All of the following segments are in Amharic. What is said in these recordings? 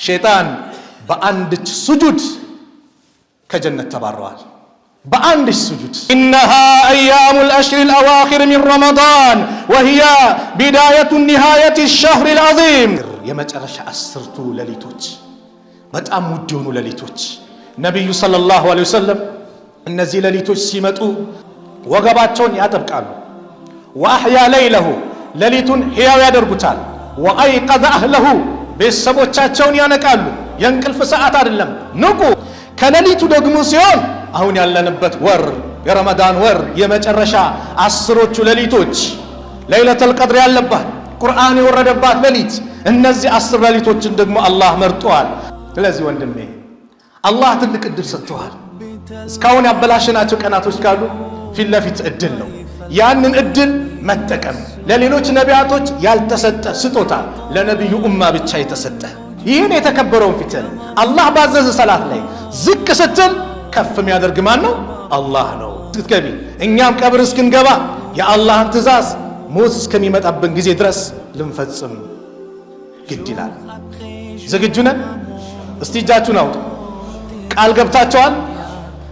ሸይጣን በአንድች ሱጁድ ከጀነት ተባረዋል። በአንድች ሱጁድ إنها أيام الأشهر الأواخر من رمضان وهي بداية نهاية الشهر العظيم የመጨረሻ 10ቱ ሌሊቶች በጣም ውድ የሆኑ ሌሊቶች ነብዩ ሰለላሁ ዐለይሂ ወሰለም እነዚህ ሌሊቶች ሲመጡ ወገባቸውን ያጠብቃሉ። ወአህያ ለይለሁ ሌሊቱን ሕያው ያደርጉታል። ወአይቀዘ አህለሁ ቤተሰቦቻቸውን ያነቃሉ። የእንቅልፍ ሰዓት አይደለም ንቁ። ከሌሊቱ ደግሞ ሲሆን አሁን ያለንበት ወር የረመዳን ወር የመጨረሻ 10ዎቹ ሌሊቶች ለይለቱል ቀድር ያለባት ቁርአን የወረደባት ሌሊት እነዚህ 10 ሌሊቶችን ደግሞ አላህ መርጧል። ስለዚህ ወንድሜ አላህ ትልቅ እድል ሰጥቷል። እስካሁን ያበላሽናቸው ቀናቶች ካሉ ፊት ለፊት እድል ነው። ያንን እድል መጠቀም ለሌሎች ነቢያቶች ያልተሰጠ ስጦታ ለነብዩ ኡማ ብቻ የተሰጠ ይህን የተከበረውን ፊትን አላህ ባዘዘ ሰላት ላይ ዝቅ ስትል ከፍ የሚያደርግ ማን ነው? አላህ ነው። ስትገቢ እኛም ቀብር እስክንገባ የአላህን ትእዛዝ ሞት እስከሚመጣብን ጊዜ ድረስ ልንፈጽም ግድ ይላል። ዝግጁ ነን? እስቲ እጃችሁን አውጡ። ቃል ገብታችኋል?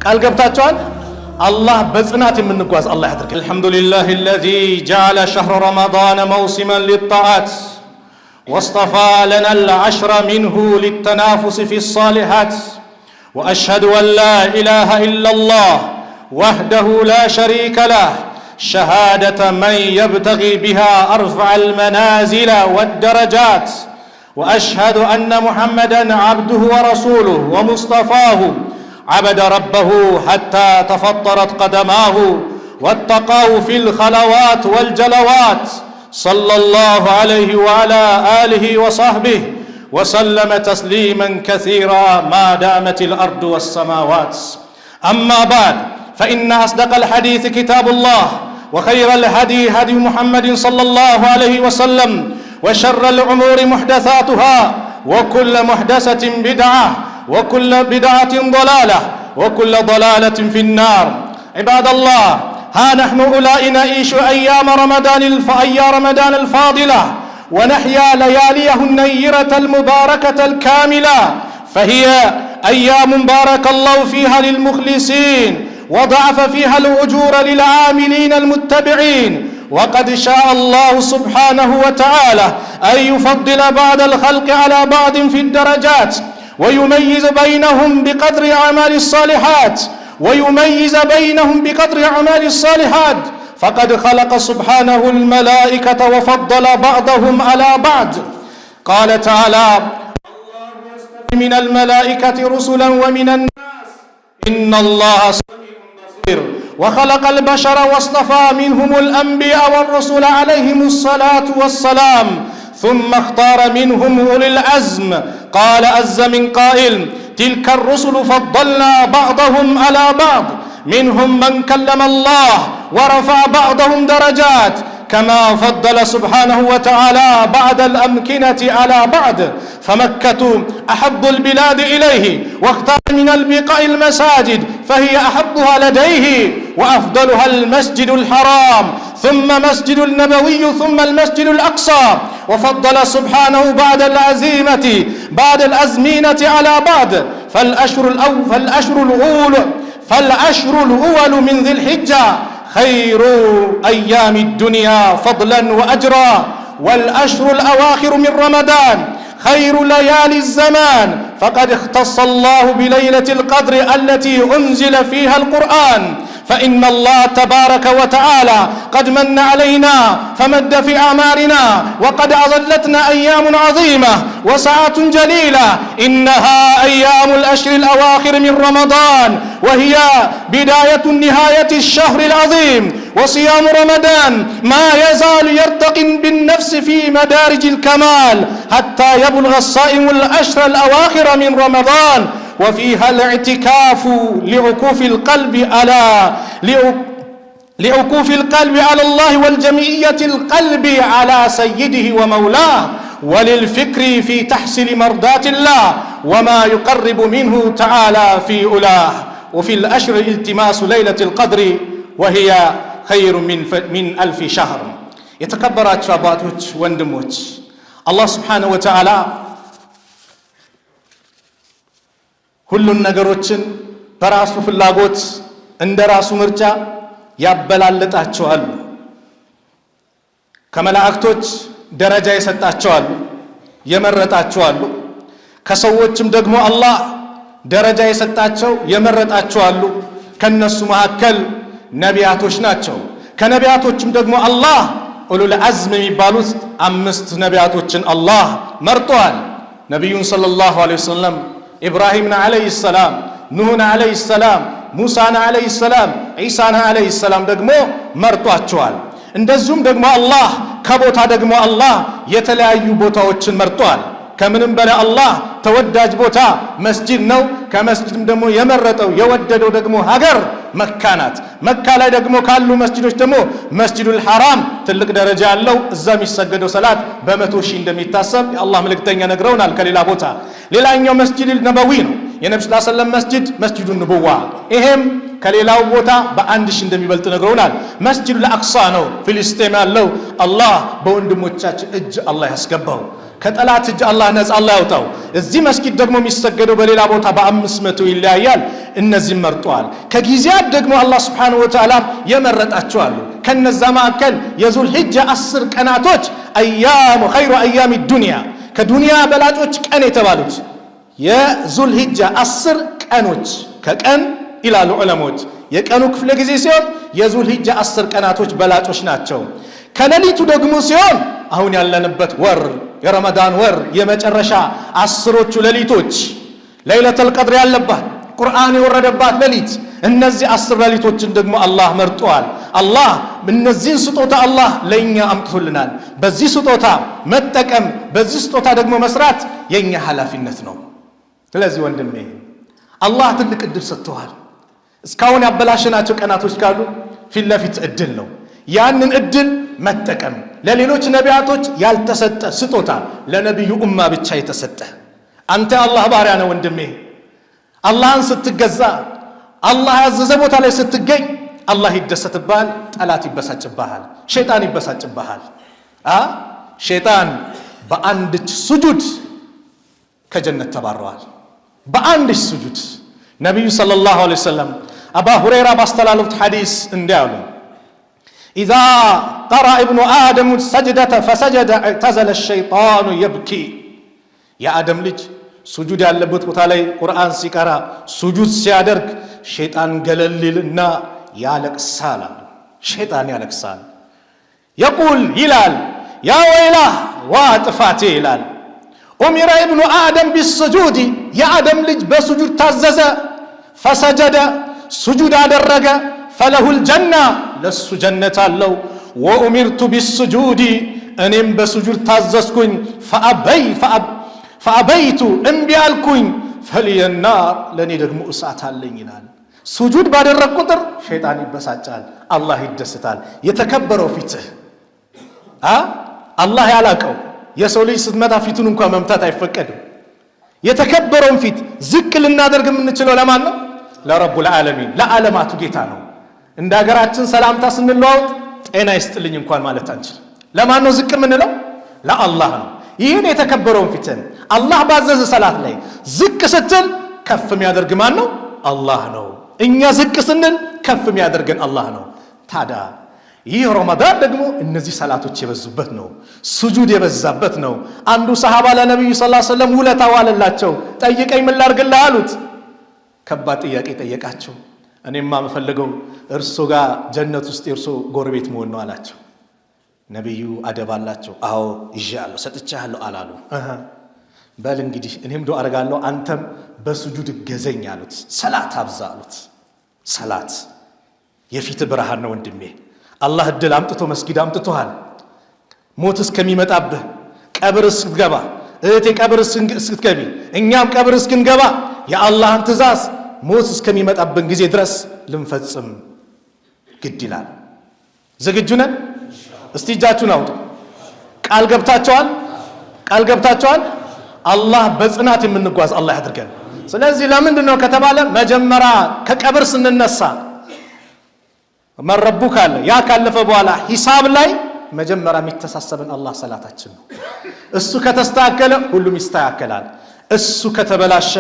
ቃል ገብታችኋል? الله بزنات من نقواز الله يحضرك. الحمد لله الذي جعل شهر رمضان موسما للطاعات واصطفى لنا العشر منه للتنافس في الصالحات وأشهد أن لا إله إلا الله وحده لا شريك له شهادة من يبتغي بها أرفع المنازل والدرجات وأشهد أن محمدا عبده ورسوله ومصطفاه عبد ربه حتى تفطرت قدماه واتقاه في الخلوات والجلوات صلى الله عليه وعلى آله وصحبه وسلم تسليما كثيرا ما دامت الأرض والسماوات. أما بعد فإن أصدق الحديث كتاب الله وخير الهدي هدي محمد صلى الله عليه وسلم وشر الأمور محدثاتها وكل محدثة بدعة وكل بدعة ضلالة وكل ضلالة في النار. عباد الله ها نحن أولئك نعيش أيام رمضان الفاضلة ونحيا لياليه النيرة المباركة الكاملة فهي أيام بارك الله فيها للمخلصين وضعف فيها الأجور للعاملين المتبعين وقد شاء الله سبحانه وتعالى أن يفضل بعض الخلق على بعض في الدرجات ويميز بينهم بقدر أعمال الصالحات فقد خلق سبحانه الملائكة وفضل بعضهم على بعض. قال تعالى الله يصطفي من الملائكة رسلا ومن الناس إن الله سميع بصير. وخلق البشر واصطفى منهم الأنبياء والرسل عليهم الصلاة والسلام ثم اختار منهم أولي العزم. قال عز من قائل تلك الرسل فضلنا بعضهم على بعض منهم من كلم الله ورفع بعضهم درجات كما فضل سبحانه وتعالى بعض الأمكنة على بعض. فمكة أحب البلاد إليه واختار من البقاع المساجد فهي أحبها لديه وأفضلها المسجد الحرام ثم مسجد النبوي ثم المسجد الأقصى. وفضل سبحانه بعد الأزمنة على بعض. فالأشهر الأول من ذي الحجة خير أيام الدنيا فضلا وأجرا والأشهر الأواخر من رمضان خير ليالي الزمان فقد اختص الله بليلة القدر التي أنزل فيها القرآن. فإن الله تبارك وتعالى قد من علينا فمد في أعمارنا وقد أظلتنا أيام عظيمة وساعات جليلة. إنها أيام الأشهر الأواخر من رمضان وهي بداية نهاية الشهر العظيم. وصيام رمضان ما يزال يرتقي بالنفس في مدارج الكمال حتى يبلغ الصائم الأشهر الأواخر من رمضان وفيها الاعتكاف لعكوف القلب على الله والجمعية القلب على سيده ومولاه وللفكر في تحصيل مرضات الله وما يقرب منه تعالى في أولاه. وفي الأشهر التماس ليلة القدر وهي خير من 1000 شهر. يتكبرات شاباتوች ወንድሞች الله سبحانه وتعالى ሁሉን ነገሮችን በራሱ ፍላጎት እንደራሱ ምርጫ ያበላለጣቸዋል። ከመላእክቶች ደረጃ የሰጣቸዋል የመረጣቸዋል። ከሰዎችም ደግሞ አላህ ደረጃ የሰጣቸው የመረጣቸዋል። ከነሱ መካከል ነቢያቶች ናቸው። ከነቢያቶችም ደግሞ አላህ ኡሉል አዝም የሚባሉት 5 ነቢያቶችን አላህ መርጧል። ነቢዩን ሰለላሁ ዐለይሂ ወሰለም ኢብራሂምን ዐለይሂ ሰላም፣ ኑህን ዐለይሂ ሰላም፣ ሙሳን ዐለይሂ ሰላም፣ ዒሳን ዐለይሂ ሰላም ደግሞ መርጧቸዋል። እንደዚሁም ደግሞ አላህ ከቦታ ደግሞ አላህ የተለያዩ ቦታዎችን መርጧል። ከምንም በላይ አላህ ተወዳጅ ቦታ መስጂድ ነው። ከመስጂድም ደግሞ የመረጠው የወደደው ደግሞ ሀገር መካ ናት። መካ ላይ ደግሞ ካሉ መስጂዶች ደግሞ መስጂዱል ሐራም ትልቅ ደረጃ ያለው እዛ የሚሰገደው ሰላት በ100 ሺህ እንደሚታሰብ የአላህ መልእክተኛ ነግረውናል። ከሌላ ቦታ ሌላኛው መስጂዱል ነበዊ ነው። የነብዩ ሰለላሁ ዐለይሂ ወሰለም መስጂድ መስጂዱን ንቡዋ፣ ይሄም ከሌላው ቦታ በ1 ሺህ እንደሚበልጥ ነግረውናል። መስጂዱል አቅሳ ነው ፍልስጤም ያለው አላህ በወንድሞቻችን እጅ አላህ ያስገባው፣ ከጠላት እጅ አላህ ነፃ አላህ ያውጣው። እዚህ መስጊድ ደግሞ የሚሰገደው በሌላ ቦታ በ500 ይለያያል። እነዚህም መርጧል። ከጊዜያት ደግሞ አላህ Subhanahu Wa Ta'ala የመረጣቸው አሉ። ከነዛ መካከል የዙል ሂጃ 10 ቀናቶች አያሙ ኸይሩ አያሚ ዱንያ ከዱንያ በላጮች ቀን የተባሉት የዙል ሂጃ 10 ቀኖች ከቀን ይላሉ ዑለሞች የቀኑ ክፍለ ጊዜ ሲሆን የዙል ሂጃ 10 ቀናቶች በላጮች ናቸው። ከሌሊቱ ደግሞ ሲሆን አሁን ያለንበት ወር የረመዳን ወር የመጨረሻ 10ዎቹ ሌሊቶች ለይለቱል ቀድር ያለባት ቁርአን የወረደባት ሌሊት እነዚህ 10 ሌሊቶችን ደግሞ አላህ መርጧል። አላህ እነዚህን ስጦታ አላህ ለኛ አምጥቶልናል። በዚህ ስጦታ መጠቀም በዚህ ስጦታ ደግሞ መስራት የኛ ኃላፊነት ነው። ስለዚህ ወንድሜ አላህ ትልቅ እድል ሰጥቷል። እስካሁን ያበላሸናቸው ቀናቶች ካሉ ፊት ለፊት እድል ነው። ያንን እድል መጠቀም ለሌሎች ነቢያቶች ያልተሰጠ ስጦታ ለነብዩ ኡማ ብቻ የተሰጠ። አንተ አላህ ባሪያ ነው ወንድሜ። አላህን ስትገዛ አላህ ያዘዘ ቦታ ላይ ስትገኝ አላህ ይደሰትብሃል፣ ጠላት ይበሳጭብሃል፣ ሸይጣን ይበሳጭብሃል። ሸይጣን በአንድ ስጁድ ከጀነት ተባረዋል። በአንድ ስጁድ ነብዩ ሰለላሁ ዐለይሂ ወሰለም አባ ሁረይራ ባስተላለፉት ሐዲስ እንዲህ አሉ إذا قرأ ابن آدم السجدة فسجد اعتزل الشيطان يبكي يا آدم ልጅ سجود ያለበት ቦታ ላይ ቁርአን ሲቀራ سجود ሲያደርግ ሸይጣን ገለልና ያለቅሳል። ሸይጣን ያለቅሳል። يقول ይላል يا ويله واطفاتي ይላል أمر ابن آدم بالسجود يا آدم ልጅ በስጁድ ታዘዘ فسجد سجود አደረገ فله الجنة ለሱ ጀነት አለው። وأمرت بالسجود እኔም በስጁድ ታዘዝኩኝ فأبيت እምቢ አልኩኝ فلي النار ለኔ ደግሞ እሳት አለኝ ይላል። ስጁድ ባደረግ ቁጥር ሸይጣን ይበሳጫል፣ አላህ ይደስታል። የተከበረው ፊትህ አላህ ያላቀው የሰው ልጅ ስትመታ ፊቱን እንኳን መምታት አይፈቀድም። የተከበረውን ፊት ዝቅ ልናደርግ የምንችለው ለማን ነው? ለረቡል ዓለሚን ለዓለማቱ ጌታ ነው። እንደ ሀገራችን ሰላምታ ስንለዋወጥ ጤና ይስጥልኝ እንኳን ማለት አንችል። ለማን ነው ዝቅ የምንለው? ለአላህ ነው። ይህን የተከበረውን ፊትን አላህ ባዘዘ ሰላት ላይ ዝቅ ስትል ከፍ የሚያደርግ ማን ነው? አላህ ነው። እኛ ዝቅ ስንል ከፍ የሚያደርገን አላህ ነው። ታዲያ ይህ ረመዳን ደግሞ እነዚህ ሰላቶች የበዙበት ነው፣ ስጁድ የበዛበት ነው። አንዱ ሰሃባ ለነብዩ ሰለላሁ ዐለይሂ ወሰለም ውለታ ዋለላቸው። ጠይቀኝ ምን ላድርግልህ አሉት። ከባድ ጥያቄ ጠየቃቸው። እኔማ የምፈልገው እርሶ ጋር ጀነት ውስጥ የእርሶ ጎረቤት መሆን ነው አላቸው። ነብዩ አደብ አላቸው። አዎ ይዣለሁ ሰጥቻለሁ አላሉ። በል እንግዲህ እኔም ዱዓ አደርጋለሁ አንተም በስጁድ ገዘኝ አሉት። ሰላት አብዛ አሉት። ሰላት የፊት ብርሃን ነው ወንድሜ። አላህ እድል አምጥቶ መስጊድ አምጥቶሃል። ሞት እስከሚመጣብህ ቀብር እስክትገባ እህቴ ቀብር እስክትገቢ እኛም ቀብር እስክንገባ የአላህን ትእዛዝ ሞት እስከሚመጣብን ጊዜ ድረስ ልንፈጽም ግድ ይላል። ዝግጁ ነን? እስቲ እጃችሁን አውጡ። ቃል ገብታችኋል? ቃል ገብታችኋል? አላህ በጽናት የምንጓዝ አላህ ያድርገን። ስለዚህ ለምንድን ነው ከተባለ መጀመሪያ ከቀብር ስንነሳ መረቡ ካለ ያ ካለፈ በኋላ ሂሳብ ላይ መጀመሪያ የሚተሳሰበን አላህ ሰላታችን ነው። እሱ ከተስተካከለ ሁሉም ይስተካከላል። እሱ ከተበላሸ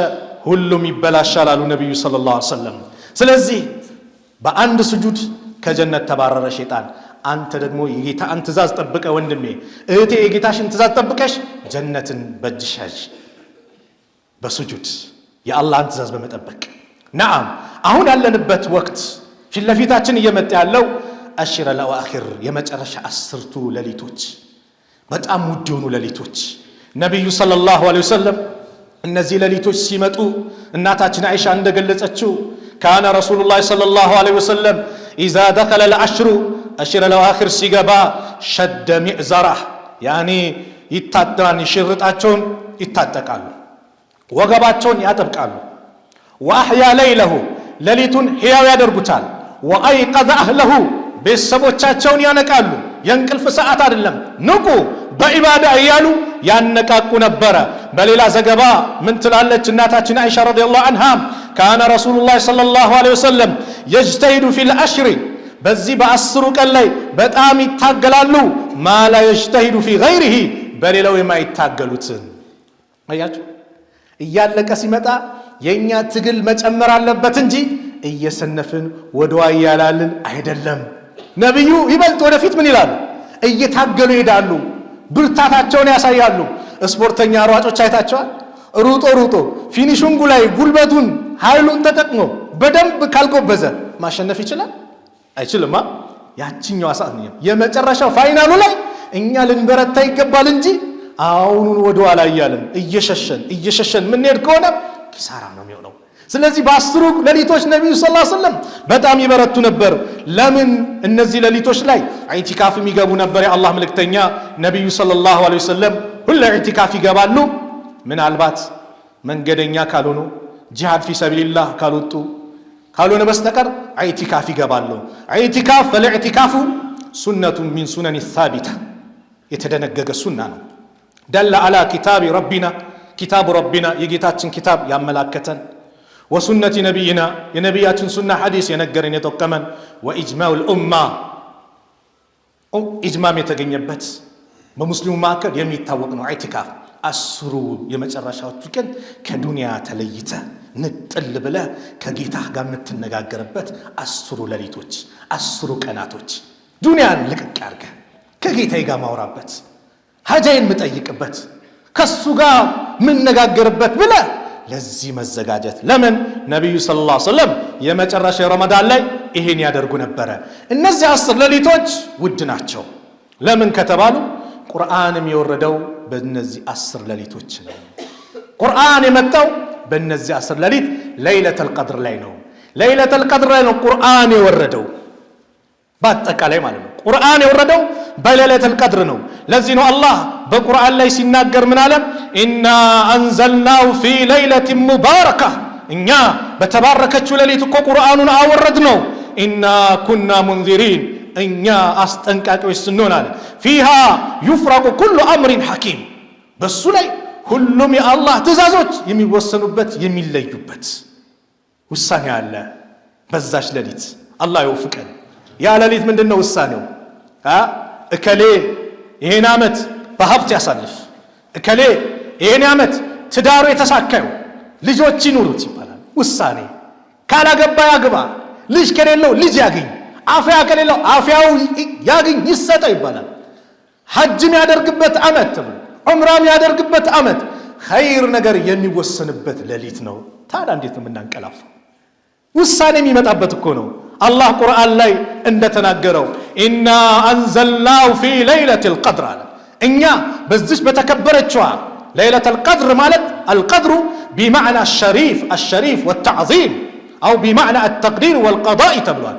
ሁሉም ይበላሻል አሉ ነብዩ ሰለላሁ ዐለይሂ ወሰለም። ስለዚህ በአንድ ስጁድ ከጀነት ተባረረ ሸይጣን። አንተ ደግሞ የጌታን ትእዛዝ ጠብቀ ወንድሜ እህቴ የጌታሽን ትእዛዝ ጠብቀሽ ጀነትን በእጅሽ ያዥ በስጁድ የአላህን ትእዛዝ በመጠበቅ። ነዓም አሁን ያለንበት ወቅት ፊት ለፊታችን እየመጣ ያለው አሽረ ለዋኺር የመጨረሻ 10ቱ ሌሊቶች በጣም ውድ የሆኑ ሌሊቶች። ነብዩ ሰለላሁ ዐለይሂ ወሰለም እነዚህ ሌሊቶች ሲመጡ እናታችን አይሻ እንደገለጸችው ካነ ረሱሉላህ ሰለላሁ ዐለይሂ ወሰለም ኢዛ ደኸለ العشر አሽረ ለዋኺር ሲገባ ሸደ ሚዕዘራህ ያኒ ይታጠቃሉ፣ ሽርጣቸውን ይታጠቃሉ፣ ወገባቸውን ያጠብቃሉ። ወአህያ ለይለሁ ሌሊቱን ሕያው ያደርጉታል። ወአይቀዘ አህለሁ ቤተሰቦቻቸውን ያነቃሉ። የእንቅልፍ ሰዓት አይደለም ንቁ በኢባዳ እያሉ ያነቃቁ ነበረ። በሌላ ዘገባ ምን ትላለች እናታችን አይሻ ረዲየላሁ ዐንሃ ካነ ረሱሉላህ ሰለላሁ ዐለይሂ ወሰለም የጅተሂዱ ፊል አሽሪ በዚህ በ10ሩ ቀን ላይ በጣም ይታገላሉ። ማላ የጅተሂዱ ፊ ገይሪሂ በሌላው የማይታገሉትን። አያችሁ እያለቀ ሲመጣ የኛ ትግል መጨመር አለበት እንጂ እየሰነፍን ወደዋ ያላልን አይደለም። ነብዩ ይበልጥ ወደፊት ምን ይላሉ? እየታገሉ ይሄዳሉ፣ ብርታታቸውን ያሳያሉ። ስፖርተኛ ሯጮች አይታቸዋል። ሩጦ ፊኒሽንጉ ላይ ጉልበቱን ኃይሉን ተጠቅሞ በደንብ ካልጎበዘ ማሸነፍ ይችላል? አይችልማ። ያቺኛው ሰዓት ነው የመጨረሻው ፋይናሉ ላይ እኛ ልንበረታ ይገባል እንጂ አሁኑን ወደኋላ እያልን እየሸሸን ምንሄድ ከሆነ ኪሳራ ነው የሚሆነው። ስለዚህ በ10ሩ ሌሊቶች ነብዩ ሰለላሁ ዐለይሂ ወሰለም በጣም ይበረቱ ነበር። ለምን? እነዚህ ሌሊቶች ላይ ኢዕቲካፍ የሚገቡ ነበር። የአላህ መልእክተኛ ነብዩ ሰለላሁ ዐለይሂ ወሰለም ሁሉ ኢዕቲካፍ ይገባሉ። ምናልባት መንገደኛ ካልሆኑ ጂሃድ ፊ ሰቢልላህ ካልሆነ በስተቀር ኢዕቲካፍ ይገባሉ። ኢዕቲካፍ ፈለኢዕቲካፉ ሱነቱ ሚን ሱነን ሳቢታ የተደነገገ ሱና ነው። ደለ አላ ኪታብ ረቢና ኪታብ ረቢና የጌታችን ኪታብ ያመላከተን ወሱነቲ ነቢይና የነቢያችን ሱና ሐዲስ የነገረን የጠቀመን ወኢጅማዑል ኡማ ኢጅማም የተገኘበት በሙስሊሙ መካከል የሚታወቅ ነው። ኢዕቲካፍ 10ሩ የመጨረሻዎቹ ቀን ከዱንያ ተለይተ ንጥል ብለ ከጌታ ጋር የምትነጋገርበት 10ሩ ሌሊቶች 10ሩ ቀናቶች ዱንያን ልቅቅ አድርገ ከጌታዬ ጋር ማውራበት ሀጃዬን የምጠይቅበት ከሱ ጋር የምነጋገርበት ብለ ለዚህ መዘጋጀት። ለምን? ነብዩ ሰለላሁ ዐለይሂ ወሰለም የመጨረሻ ረመዳን ላይ ይሄን ያደርጉ ነበረ። እነዚህ 10 ሌሊቶች ውድ ናቸው። ለምን ከተባሉ ቁርአንም የወረደው በእነዚህ 10 ሌሊቶች ነው። ቁርአን የመጣው በእነዚህ 10 ሌሊት ለይለቱል ቀድር ላይ ነው። ለይለቱል ቀድር ላይ ነው ቁርአን የወረደው በአጠቃላይ ማለት ነው። ቁርአን የወረደው በለይለቱል ቀድር ነው። ለዚህ ነው አላህ በቁርአን ላይ ሲናገር ምን አለ? ኢና አንዘልናሁ ፊ ለይለቲን ሙባረካ እኛ በተባረከችው ሌሊት እኮ ቁርአኑን አወረድ ነው። ኢና ኩና ሙንዚሪን እኛ አስጠንቃቂዎች ስንሆን አለ ፊሃ ዩፍረቁ ኩሉ አምሪን ሐኪም በሱ ላይ ሁሉም የአላህ ትእዛዞች የሚወሰኑበት የሚለዩበት ውሳኔ አለ በዛች ሌሊት። አላህ ይወፍቀን። ያ ሌሊት ምንድነው ውሳኔው? እከሌ ይሄን ዓመት በሀብት ያሳልፍ፣ እከሌ ይሄን ዓመት ትዳሩ የተሳካዩ ልጆች ይኑሩት ይባላል። ውሳኔ ካላገባ ያግባ፣ ልጅ ከሌለው ልጅ ያግኝ፣ አፍያ ከሌለው አፍያው ያግኝ ይሰጠው ይባላል። ሐጅም ያደርግበት ዓመት ተብሎ ዑምራም ያደርግበት ዓመት ኸይር ነገር የሚወሰንበት ሌሊት ነው። ታዲያ እንዴት ነው የምናንቀላፋው? ውሳኔ የሚመጣበት እኮ ነው። አላህ ቁርአን ላይ እንደተናገረው ኢና አንዘልናሁ ፊ ለይለቲል ቀድር አለ እኛ በዚች በተከበረችዋ ለይለቱል ቀድር ማለት አልቀድሩ ቢማዕና አሸሪፍ ወተዕዚም አው ቢማዕና አተቅዲር ወልቀዳኢ ተብሏል።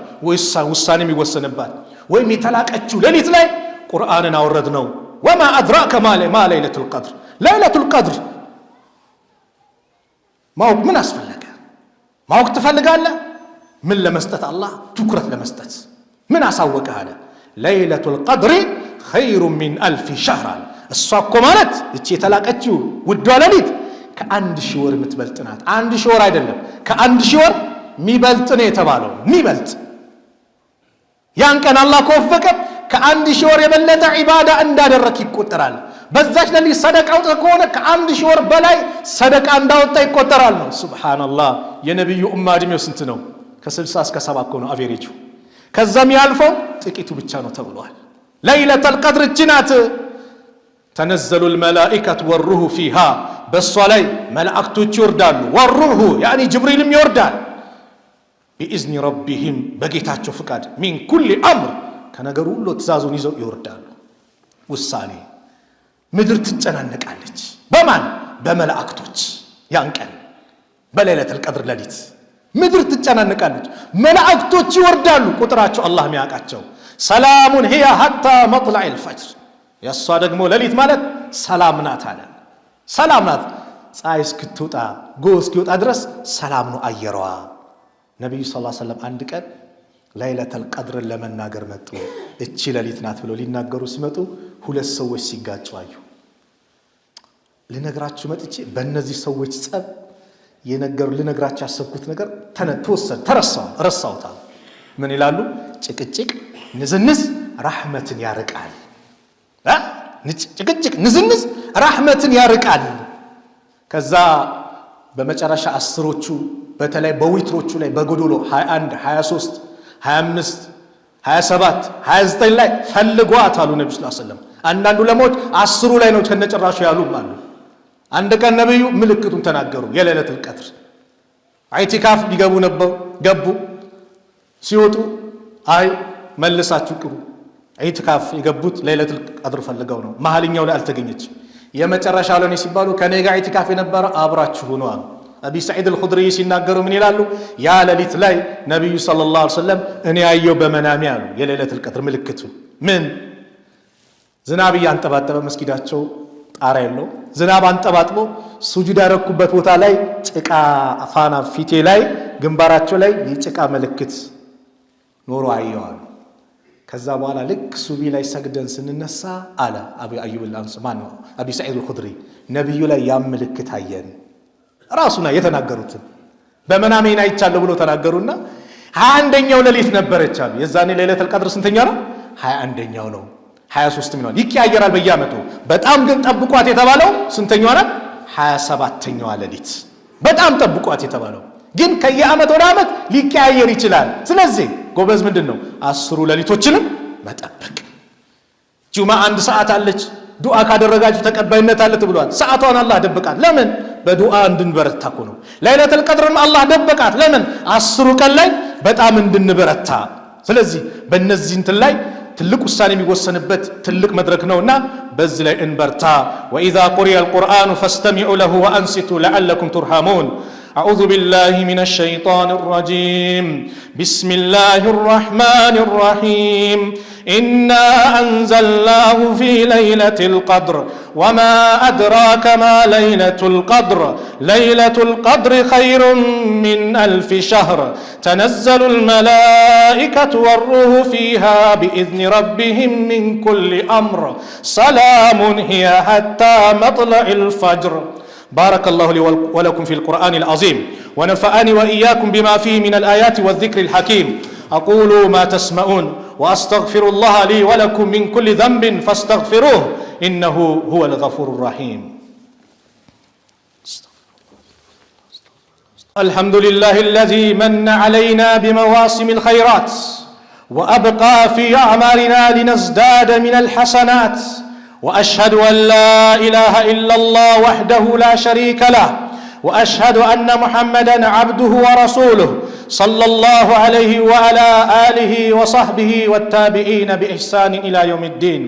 ውሳኔ የሚወሰንባት ወይም የተላቀችው ሌሊት ላይ ቁርአንን አወረድ ነው። ወማ አድራከ ማ ለይለቱል ቀድር ለይለቱል ቀድር ማወቅ ምን አስፈለገ? ማወቅ ትፈልጋለህ? ምን ለመስጠት አላህ ትኩረት ለመስጠት ምን አሳወቀህ አለ ለይለቱል ቀድሪ ኸይሩ ሚን አልፊ ሸህር አለ። እሷ እኮ ማለት እቺ የተላቀችው ውዷ ሌሊት ከ1000 ወር የምትበልጥ ናት። 1000 ወር አይደለም ከ1000 ወር የሚበልጥ ነው የተባለው። የሚበልጥ ያን ቀን አላህ ከወፈቀ ከ1000 ወር የበለጠ ዒባዳ እንዳደረክ ይቆጠራል። በዛች ሌሊት ሰደቃ አውጥተህ ከሆነ ከ1000 ወር በላይ ሰደቃ እንዳወጣ ይቆጠራል ነው። ሱብሃንአላህ። የነብዩ ኡማ እድሜው ስንት ነው? ከ60 እስከ 70 ነው አቬሬጁ። ከዛም ያልፈው ጥቂቱ ብቻ ነው ተብሏል። ለይለቱል ቀድር ጅናት ተነዘሉል መላኢከቱ ወሩሁ ፊሃ፣ በሷ ላይ መላእክቶች ይወርዳሉ። ወሩሁ ያኒ ጅብሪልም ይወርዳል። ቢኢዝኒ ረቢሂም በጌታቸው ፍቃድ፣ ሚን ኩሊ አምር ከነገሩ ሁሉ ትእዛዙን ይዘው ይወርዳሉ። ውሳኔ ምድር ትጨናነቃለች። በማን? በመላእክቶች። ያን ቀን በለይለቱል ቀድር ሌሊት ምድር ትጨናነቃለች፣ መላእክቶች ይወርዳሉ። ቁጥራቸው አላህ የሚያውቃቸው። ሰላሙን ሂያ ሐታ መጥለዒል ፈጅር፣ የእሷ ደግሞ ሌሊት ማለት ሰላም ናት አለ። ሰላም ናት ፀሐይ እስክትወጣ ጎህ እስኪወጣ ድረስ ሰላም ነው አየሯ። ነቢዩ ሰለላሁ ዐለይሂ ወሰለም አንድ ቀን ለይለቱል ቀድርን ለመናገር መጡ። እቺ ሌሊት ናት ብለው ሊናገሩ ሲመጡ 2 ሰዎች ሲጋጩ አዩ። ልነግራችሁ መጥቼ በእነዚህ ሰዎች ጸብ ልነግራችሁ ያሰብኩት ነገር ረሳሁት። ምን ይላሉ? ጭቅጭቅ ንዝንዝ ረሕመትን ያርቃል። ጭቅጭቅ ንዝንዝ ረሕመትን ያርቃል። ከዛ በመጨረሻ 10ዎቹ በተለይ በዊትሮቹ ላይ በጎዶሎ 21 23 25 27 29 ላይ ፈልጓት አሉ ነብዩ ሰለላሁ ዐለይሂ ወሰለም። አንዳንዱ ለሞት 10ሩ ላይ ነው ከነጭራሹ ያሉም አሉ። አንድ ቀን ነብዩ ምልክቱን ተናገሩ። የለይለቱል ቀድር ኢዕቲካፍ ሊገቡ ነበር። ገቡ። ሲወጡ አይ መልሳችሁ ቅሩ። ኢዕቲካፍ የገቡት ለይለቱል ቀድር ፈልገው ነው። መሐልኛው ላይ አልተገኘችም። የመጨረሻው ለኔ ሲባሉ ከኔ ጋር ኢዕቲካፍ የነበረ አብራችሁ ሆኖ አሉ። አቢ ሰዒድ አልኹድሪ ሲናገሩ ምን ይላሉ? ያ ሌሊት ላይ ነብዩ ሰለላሁ ዐለይሂ ወሰለም እኔ ያየው በመናሚ አሉ የለይለቱል ቀድር ምልክቱ ምን? ዝናብ እያንጠባጠበ መስጊዳቸው ጣራ የለው ዝናብ አንጠባጥቦ ሱጁድ ያረኩበት ቦታ ላይ ጭቃ ፋና ፊቴ ላይ ግንባራቸው ላይ የጭቃ ምልክት ኖሮ አየዋሉ። ከዛ በኋላ ልክ ሱቢ ላይ ሰግደን ስንነሳ አለ አቡ አዩብ አልአንሳሪ ነው አቢ ሰዒድ አልኹድሪ ነብዩ ላይ ያ ምልክት አየን። ራሱና የተናገሩትን በመናሜና አይቻለሁ ብሎ ተናገሩና 21ኛው ሌሊት ነበረች አሉ። የዛኔ ለይለቱል ቀድር ስንተኛ ነው? 21ኛው ነው። 23 ሚሊዮን ይቀያየራል በየዓመቱ። በጣም ግን ጠብቋት የተባለው ስንተኛው ነው? 27ኛው ሌሊት በጣም ጠብቋት የተባለው ግን ከየዓመት ወደ ዓመት ሊቀያየር ይችላል። ስለዚህ ጎበዝ ምንድነው 10ሩ ሌሊቶችንም መጠበቅ። ጁማ 1 ሰዓት አለች። ዱዓ ካደረጋችሁ ተቀባይነት አለ ተብሏል። ሰዓቷን አላህ ደበቃት። ለምን? በዱዓ እንድንበረታ እኮ ነው። ለይለቱል ቀድርን አላህ ደበቃት። ለምን? 10ሩ ቀን ላይ በጣም እንድንበረታ። ስለዚህ በእነዚህ እንትን ላይ ትልቅ ውሳኔ የሚወሰንበት ትልቅ መድረክ ነውና በዚህ ላይ እንበርታ። ወኢዛ ቁሪአ አልቁርአኑ ፈስተሚዑ ለሁ ወአንሲቱ ለዐለኩም ቱርሐሙን። أعوذ بالله من الشيطان الرجيم. بسم الله الرحمن الرحيم. إنا أنزلناه في ليلة القدر وما أدراك ما ليلة القدر ليلة القدر خير من 1000 شهر تنزل الملائكة والروح فيها بإذن ربهم من كل أمر سلام هي حتى مطلع الفجر. بارك الله لي ولكم في القرآن العظيم ونفعني وإياكم بما فيه من الآيات والذكر الحكيم. أقول ما تسمعون وأستغفر الله لي ولكم من كل ذنب فاستغفروه إنه هو الغفور الرحيم. الحمد لله الذي من علينا بمواسم الخيرات وأبقى في أعمالنا لنزداد من الحسنات. وأشهد أن لا إله إلا الله وحده لا شريك له وأشهد أن محمدًا عبده ورسوله صلى الله عليه وعلى آله وصحبه والتابعين بإحسان إلى يوم الدين.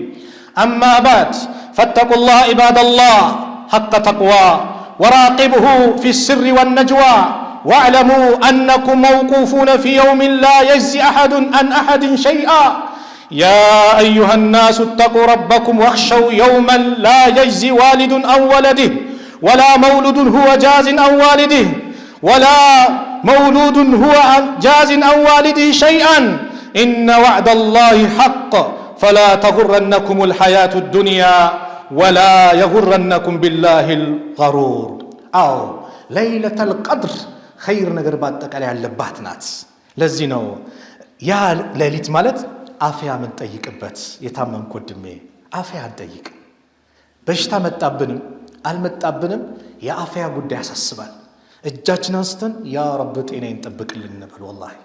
أما بعد فاتقوا الله عباد الله حق تقوى وراقبه في السر والنجوى واعلموا أنكم موقوفون في يوم لا يجزي أحد عن أحد شيئا. يا أيها الناس اتقوا ربكم واخشوا يوما لا يجزي والد عن ولده ولا مولود هو جاز عن والده ولا مولود هو جاز عن والده شيئا. إن وعد الله حق فلا تغرنكم الحياة الدنيا ولا يغرنكم بالله الغرور. أو ليلة القدر خير ነገር ባጠቃላይ ያለባት ናት። ለዚህ ነው ያ ሌሊት ማለት አፍያ ምን ጠይቅበት። የታመምክ ወንድሜ አፍያ ጠይቅ። በሽታ መጣብንም አልመጣብንም የአፍያ ጉዳይ ያሳስባል። እጃችን አንስተን ያ ረብ ጤናዬን ጠብቅልን እንበል። ወላሂ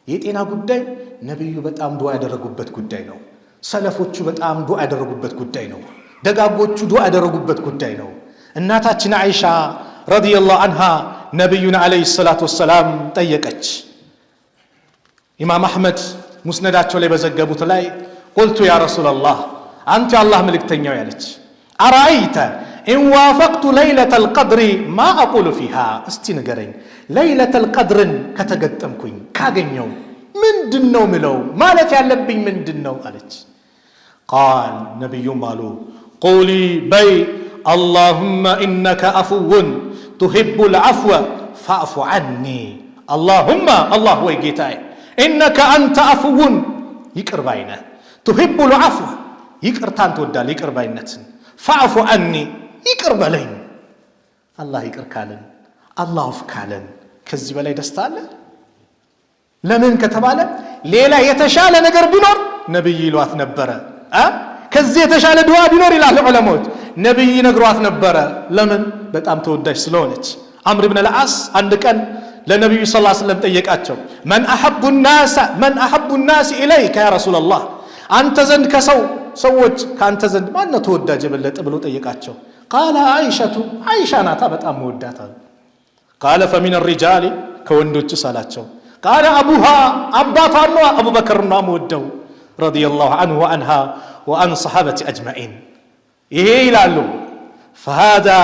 የጤና ጉዳይ ነብዩ በጣም ዱዓ ያደረጉበት ጉዳይ ነው። ሰለፎቹ በጣም ዱዓ ያደረጉበት ጉዳይ ነው። ደጋጎቹ ዱዓ ያደረጉበት ጉዳይ ነው። እናታችን አይሻ ረዲየላሁ ዐንሃ ነብዩን አለይሂ ሰላቱ ወሰላም ጠየቀች። ኢማም አህመድ ሙስነዳቸው ላይ በዘገቡት ላይ ቁልቱ ያ ረሱላላህ አንተ የአላህ መልእክተኛው ያለች አራአይተ ኢን ዋፈቅቱ ለይለተል ቀድሪ ማ አቁሉ ፊሃ እስቲ ንገረኝ ለይለተል ቀድርን ከተገጠምኩኝ ካገኘው ምንድነው ምለው ማለት ያለብኝ ምንድነው አለች። ቃል ነብዩም አሉ ቁሊ በይ አላሁመ ኢነከ አፉውን ቱሂቡል ዐፍወ ፈዕፉ ዐኒ አላሁመ አላህ ወይ ጌታዬ ኢነከ አንተ አፉውን ይቅር ባይ ነህ ቱሂቡል ዐፍወ ይቅርታን ትወዳለህ ይቅር ባይነትን ፈዕፉ ዐኒ ይቅር በለኝ። አላህ ይቅር ካለን አላህ አፍ ካለን ከዚህ በላይ ደስታ አለ? ለምን ከተባለ ሌላ የተሻለ ነገር ቢኖር ነብይ ይሏት ነበረ። ከዚህ የተሻለ ዱዓ ቢኖር ይላሉ ዑለማዎች ነብይ ነግሯት ነበረ። ለምን? በጣም ተወዳጅ ስለሆነች። አምር ኢብኑ አልዓስ አንድ ቀን ለነብዩ ሰለላሁ ዐለይሂ ወሰለም ጠየቃቸው። መን አሐቡ الناس ኢለይከ ያ ረሱላላህ አንተ ዘንድ ሰዎች ካንተ ዘንድ ማን ነው ተወዳጅ የበለጠ ብሎ ጠየቃቸው። ቃለ አይሸቱ አይሻ ናታ በጣም ወዳታል። ቃለ ፈሚን الرجال ከወንዶች ሳላቸው ቃለ አቡሃ አባቷ ነው አቡበከር ነው ወደው ረዲየላሁ ዐንሁ ወዐንሃ ወዐን ሰሐበቲ አጅመዒን። ይሄ ይላሉ فهذا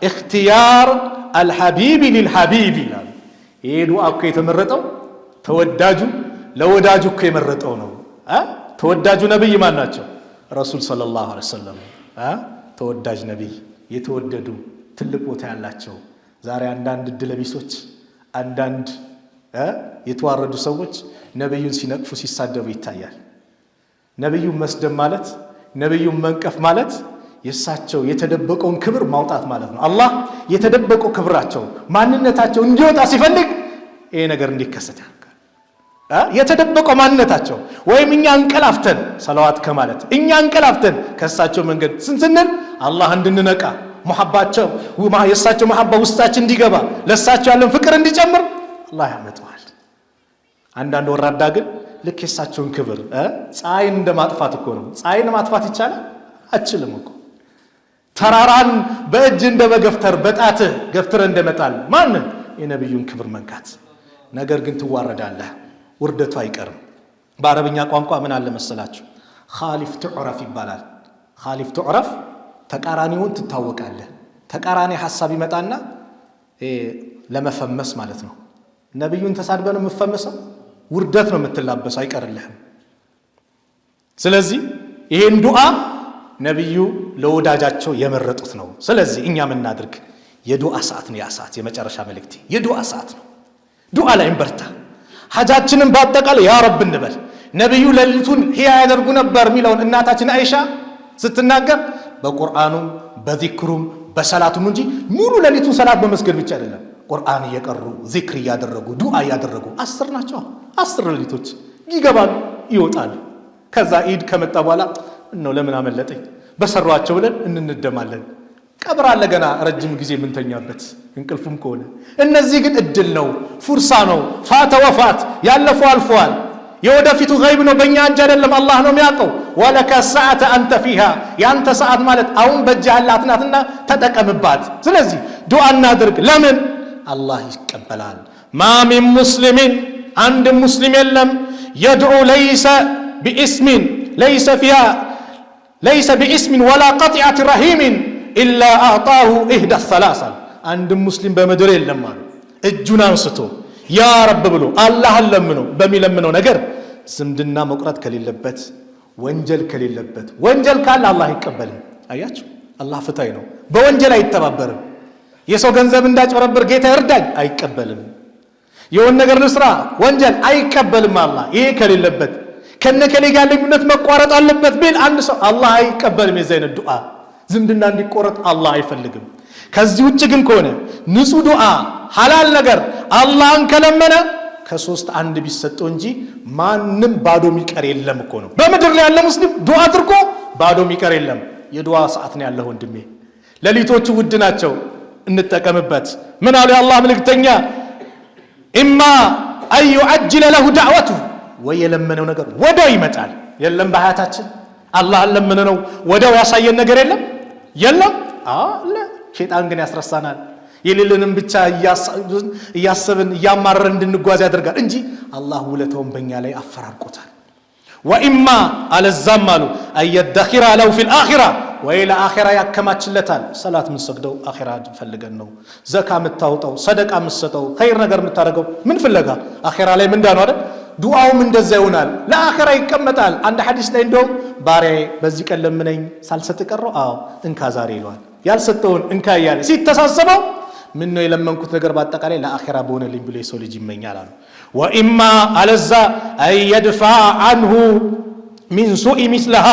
اختيار الحبيب للحبيب ይላሉ። ይሄ ዱዓ እኮ የተመረጠው ተወዳጁ ለወዳጁ እኮ የመረጠው ነው። ተወዳጁ ነብይ ማን ናቸው? ረሱል ሰለላሁ ዐለይሂ ወሰለም ተወዳጅ ነብይ የተወደዱ ትልቅ ቦታ ያላቸው። ዛሬ አንዳንድ እድለቢሶች አንዳንድ የተዋረዱ ሰዎች ነብዩን ሲነቅፉ ሲሳደቡ ይታያል። ነብዩን መስደብ ማለት ነብዩን መንቀፍ ማለት የሳቸው የተደበቀውን ክብር ማውጣት ማለት ነው። አላህ የተደበቀው ክብራቸው ማንነታቸው እንዲወጣ ሲፈልግ ይሄ ነገር እንዲከሰት ያደርጋል። የተደበቀው ማንነታቸው ወይም እኛ እንቀላፍተን ሰላዋት ከማለት እኛ እንቀላፍተን ከሳቸው መንገድ ስንል አላህ እንድንነቃ መሐባቸው የሳቸው መሐባ ውስጣችን እንዲገባ ለሳቸው ያለን ፍቅር እንዲጨምር አላህ ያመጣዋል። አንዳንድ ወራዳ ግን ልክ የሳቸውን ክብር ፀሐይን እንደማጥፋት እኮ ነው። ፀሐይን ማጥፋት ይቻላል? አችልም እኮ ተራራን በእጅ እንደመገፍተር በጣትህ ገፍትረ እንደመጣል ማንን የነብዩን ክብር መንካት። ነገር ግን ትዋረዳለህ፣ ውርደቱ አይቀርም። በአረብኛ ቋንቋ ምን አለ መሰላችሁ? ኻሊፍ ትዑረፍ ይባላል። ኻሊፍ ትዑረፍ ተቃራኒውን ትታወቃለህ። ተቃራኒ ሐሳብ ይመጣና ለመፈመስ ማለት ነው። ነብዩን ተሳድበህ ነው የምትፈመሰው፣ ውርደት ነው የምትላበሰው፣ አይቀርልህም። ስለዚህ ይሄን ዱዓ ነብዩ ለወዳጃቸው የመረጡት ነው። ስለዚህ እኛ ምን እናድርግ? የዱዓ ሰዓት ነው። ያ ሰዓት የመጨረሻ መልእክቴ የዱዓ ሰዓት ነው። ዱዓ ላይ እንበርታ። ሐጃችንን በአጠቃላይ ያ ረብ እንበል። ነብዩ ሌሊቱን ህያ ያደርጉ ነበር የሚለውን እናታችን አይሻ ስትናገር በቁርአኑም በዚክሩም በሰላቱም እንጂ ሙሉ ሌሊቱን ሰላት በመስገድ ብቻ አይደለም። ቁርአን እየቀሩ ዚክር እያደረጉ ዱዓ እያደረጉ 10 ናቸው። 10 ሌሊቶች ይገባሉ ይወጣሉ። ከዛ ኢድ ከመጣ በኋላ ነው ለምን አመለጠኝ በሰሯቸው ብለን እንንደማለን። ቀብር አለ ገና ረጅም ጊዜ ምንተኛበት እንቅልፉም ከሆነ። እነዚህ ግን እድል ነው፣ ፉርሳ ነው። ፋተ ወፋት ያለፈው አልፈዋል። የወደፊቱ ገይብ ነው፣ በእኛ እጅ አይደለም፣ አላህ ነው የሚያውቀው። ወለከ ሰዓተ አንተ ፊሃ ያንተ ሰዓት ማለት አሁን በእጅህ ያላት ናትና ተጠቀምባት። ስለዚህ ዱዓ እናድርግ። ለምን? አላህ ይቀበላል። ማ ሚን ሙስሊሚን አንድ ሙስሊም የለም የድዑ ለይሰ ቢኢስሚን ለይሰ ቢኢስሚን ወላ ቀጢዐት ረሂሚን ኢላ አዕጣሁ ኢህዳ ሰላሳ። አንድ ሙስሊም በምድር የለም አሉ እጁን አንስቶ ያ ረብ ብሎ አላህን ለምኖ በሚለምነው ነገር ዝምድና መቁረጥ ከሌለበት፣ ወንጀል ከሌለበት። ወንጀል ካለ አላህ አይቀበልም። አያችሁ፣ አላህ ፍትሃዊ ነው፣ በወንጀል አይተባበርም። የሰው ገንዘብ እንዳጭበረብር ጌታ ይርዳኝ አይቀበልም። የሆነ ነገር ልስራ ወንጀል አይቀበልም አላህ። ይሄ ከሌለበት ከነከሌ ጋር ልዩነት መቋረጥ አለበት ቢል አንድ ሰው አላህ አይቀበልም። የዚህ አይነት ዱዓ ዝምድና እንዲቆረጥ አላህ አይፈልግም። ከዚህ ውጭ ግን ከሆነ ንጹህ ዱዓ ሐላል ነገር አላህን ከለመነ ከሶስት አንድ ቢሰጠው እንጂ ማንም ባዶ የሚቀር የለም እኮ ነው። በምድር ላይ ያለ ሙስሊም ዱዓ አድርጎ ባዶ የሚቀር የለም። የዱዓ ሰዓት ነው ያለው ወንድሜ። ሌሊቶቹ ውድ ናቸው፣ እንጠቀምበት። ምን አሉ የአላህ መልእክተኛ? ኢማ አን ዩዐጅለ ለሁ ዳዕወቱ፣ ወይ የለመነው ነገር ወዲያው ይመጣል። የለም በሀያታችን አላህን ለምነነው ወዲያው ያሳየን ነገር የለም አለ። ሸይጣን ግን ያስረሳናል። የሌለንም ብቻ እያሰብን እያማረን እንድንጓዝ ያደርጋል እንጂ አላህ ውለታውን በእኛ ላይ አፈራርቆታል። ወኢማ አለዛም አሉ አየደኺራ ለው ፊል አኺራ፣ ወይ ለአኺራ ያከማችለታል። ሰላት የምንሰግደው አኺራ ፈልገን ነው። ዘካ የምታወጣው፣ ሰደቃ የምትሰጠው፣ ኸይር ነገር የምታደርገው ምን ፍለጋ? አኺራ ላይ ምንዳ ነው አይደል? ዱዓውም እንደዛ ይሆናል፣ ለአኺራ ይቀመጣል። አንድ ሐዲስ ላይ እንደውም ባሪያዬ በዚህ ቀን ለምነኝ ሳልሰጥ ቀረው፣ አዎ እንካ ዛሬ ይለዋል። ያልሰጠውን እንካ እያለ ሲተሳሰበው ምን ነው የለመንኩት ነገር በአጠቃላይ ለአኺራ በሆነልኝ ብሎ የሰው ልጅ ይመኛል አሉ። ወኢማ አለዛ አየድፋ አንሁ ሚን ሱኢ ሚስለሃ፣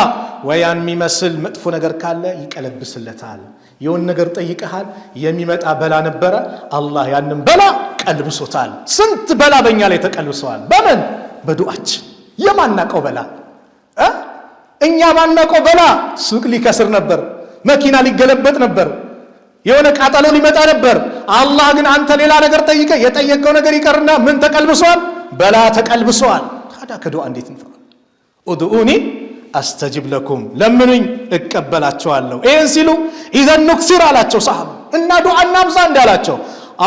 ወያን የሚመስል መጥፎ ነገር ካለ ይቀለብስለታል። የሆን ነገር ጠይቀሃል፣ የሚመጣ በላ ነበረ፣ አላህ ያንን በላ ቀልብሶታል። ስንት በላ በእኛ ላይ ተቀልብሰዋል። በምን? በዱዓችን። የማናቀው በላ እኛ ማናቀው በላ። ሱቅ ሊከስር ነበር፣ መኪና ሊገለበጥ ነበር፣ የሆነ ቃጠሎ ሊመጣ ነበር። አላህ ግን አንተ ሌላ ነገር ጠይቀ፣ የጠየቀው ነገር ይቀርና ምን ተቀልብሷል? በላ ተቀልብሷል። ታዲያ ከዱዓ እንዴት እንፈራ? ኡድኡኒ አስተጅብ ለኩም፣ ለምኑኝ እቀበላቸዋለሁ። ይህን ሲሉ ኢዘን ኑክሲር አላቸው ሰሃባ። እና ዱዓ እናብዛ እንዳላቸው።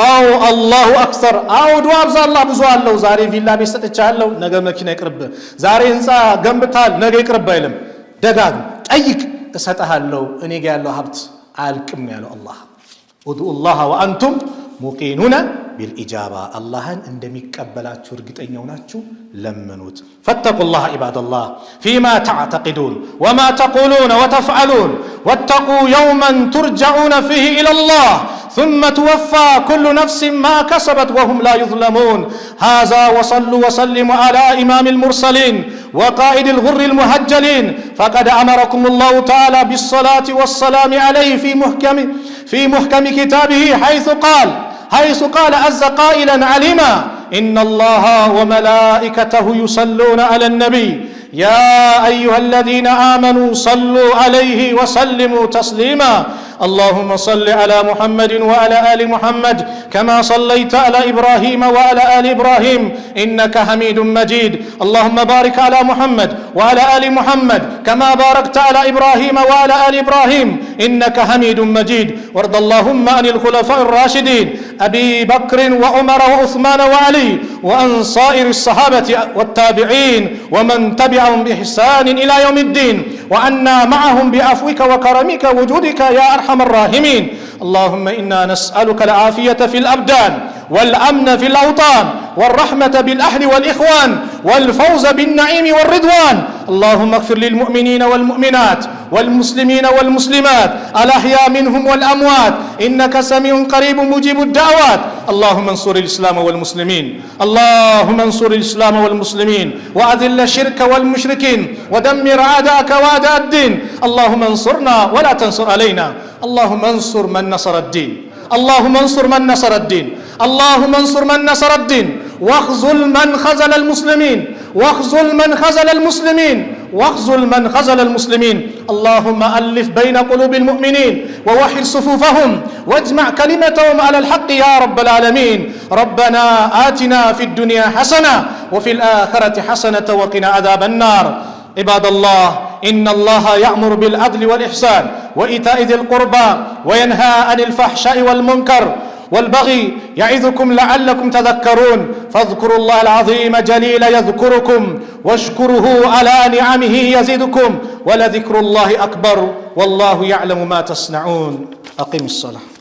አዎ አላሁ አክሰር፣ አዎ ዱዓ አብዛ፣ አላህ ብዙ አለው። ዛሬ ቪላ ቤት ሰጥቻለሁ፣ ነገ መኪና ይቅርብ። ዛሬ ህንፃ ገንብታል፣ ነገ ይቅርብ አይልም። ደጋግም ጠይቅ፣ እሰጥሃለሁ። እኔ ጋ ያለው ሀብት አያልቅም ነው ያለው አላህ። ኡድኡ ላህ ወአንቱም ሙቂኑነ ቢልኢጃባ፣ አላህን እንደሚቀበላችሁ እርግጠኛው ናችሁ ለምኑት። ፈተቁ ላህ ዒባደላህ ፊማ ተዕተቂዱን ወማ ተቁሉነ ወተፍዐሉን ወተቁ የውመን ቱርጀዑነ ፊህ ኢለላህ ثم توفى كل نفس ما كسبت وهم لا يظلمون. هذا وصلوا وسلموا على إمام المرسلين وقائد الغر المهجلين، فقد أمركم الله تعالى بالصلاة والسلام عليه في محكم كتابه حيث قال عز قائلا علما إن الله وملائكته يصلون على النبي يا أيها الذين آمنوا صلوا عليه وسلموا تسليما. اللهم صل على محمد وعلى آل محمد كما صليت على إبراهيم وعلى آل إبراهيم إنك حميد مجيد. اللهم بارك على محمد وعلى آل محمد كما باركت على إبراهيم وعلى آل إبراهيم إنك حميد مجيد. وارض اللهم عن الخلفاء الراشدين أبي بكر وعمر وعثمان وعلي وعن سائر الصحابة والتابعين ومن تبعهم بإحسان إلى يوم الدين، وعنا معهم بعفوك وكرمك وجودك يا أرحم الراحمين. اللهم إنا نسألك العافية في الأبدان والأمن في الأوطان والرحمة بالأهل والإخوان والفوز بالنعيم والرضوان. اللهم اغفر للمؤمنين والمؤمنات والمسلمين والمسلمات الأحياء منهم والأموات إنك سميع قريب مجيب الدعوات. اللهم انصر الإسلام والمسلمين، اللهم انصر الإسلام والمسلمين وأذل الشرك والمشركين ودمر أعداءك وأعداء الدين. اللهم انصرنا ولا تنصر علينا. اللهم انصر من نصر الدين، اللهم انصر من نصر الدين، اللهم انصر من نصر الدين، واخذل من خذل المسلمين، واخذل من خذل المسلمين، واخذل من خذل المسلمين. اللهم ألف بين قلوب المؤمنين ووحد صفوفهم واجمع كلمتهم على الحق يا رب العالمين. ربنا آتنا في الدنيا حسنة وفي الآخرة حسنة وقنا عذاب النار. عباد الله، إن الله يأمر بالعدل والإحسان وإيتاء ذي القربى وينهى عن الفحشاء والمنكر والبغي يعظكم لعلكم تذكرون. فاذكروا الله العظيم جليل يذكركم واشكروه على نعمه يزدكم ولذكر الله أكبر والله يعلم ما تصنعون. أقم الصلاة.